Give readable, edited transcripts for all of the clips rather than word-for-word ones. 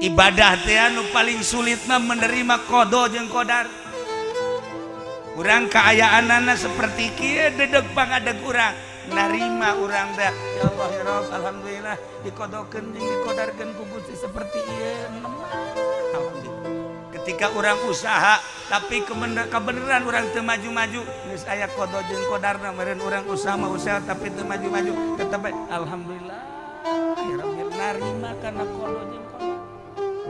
ibadah teh anu paling sulit mah menerima qada jeung qadar. Urang kaayaanana seperti kieu dedeg pangadeg urang narima urang dah ya Allah ya Rabb alhamdulillah dikodokeun jeung dikodarkeun ku Gusti seperti ieu. Alhamdulillah. Ketika urang usaha tapi kebenaran urang teu maju-maju geus aya qada jeung qadarna meureun urang usaha mah usaha tapi teu maju-maju tetep alhamdulillah ya Rabbil narima kana qada jeung qadar.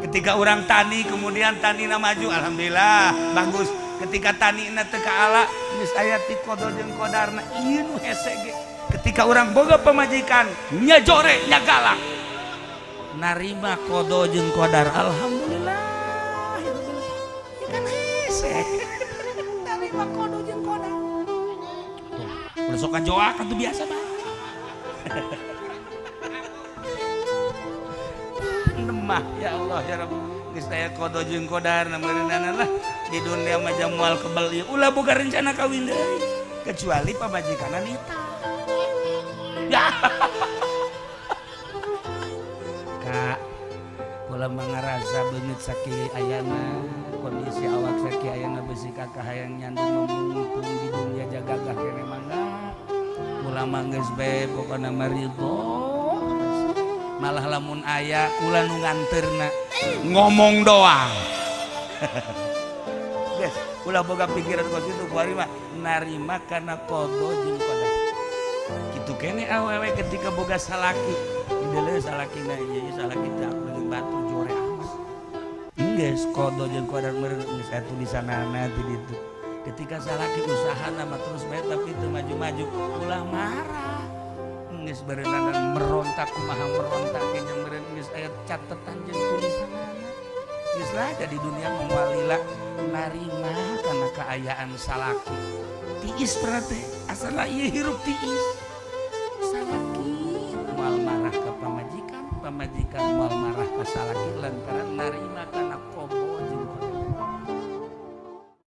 Ketika urang tani kemudian tanina maju alhamdulillah bagus. Ketika tanina teu kaala geus aya ti qada jeung qadarna ieu nu hese ge. Ketika urang boga pamajikan nya jore nya galak narima qada jeung qadar alhamdulillah ya kan hese narima qada jeung qadar tuh sok kajoak atuh biasa mah nemah ya Allah ya Rabb geus aya qada jeung qadar meureunana lah di dunia mah moal kebal ieu ulah boga rencana kawin deui kecuali pamajikanna nita ya Kak ulah mangarasa beungeut sakili ayana kondisi awak sakili ayana beusi kakak hayang nyandung mumpung di dunia jagagah kene mangga ulah mah geus bae pokona mah ridho malah lamun aya ulah nu nganteurna ngomong doang guys ulah boga pikiran kos itu kuari mah narima kana qada jeung qadar kitu kene awewe ketika boga salaki indeuleu salakina ieu salaki teh aku batu jore amas geus qada jeung qadar meureun geus aya tulisanana di ditu ketika salaki usahana mah terus bae tapi teu maju-maju ulah marah geus berenang merontak kumaha merontak ge jeung meureun geus aya catetan jeung tulisanana geus lah di dunia mawalila narima kana kaayaan salaki tiis berarti asal ieu hirup tiis salaki moal marah ka pamajikan moal marah ka salaki lantaran narima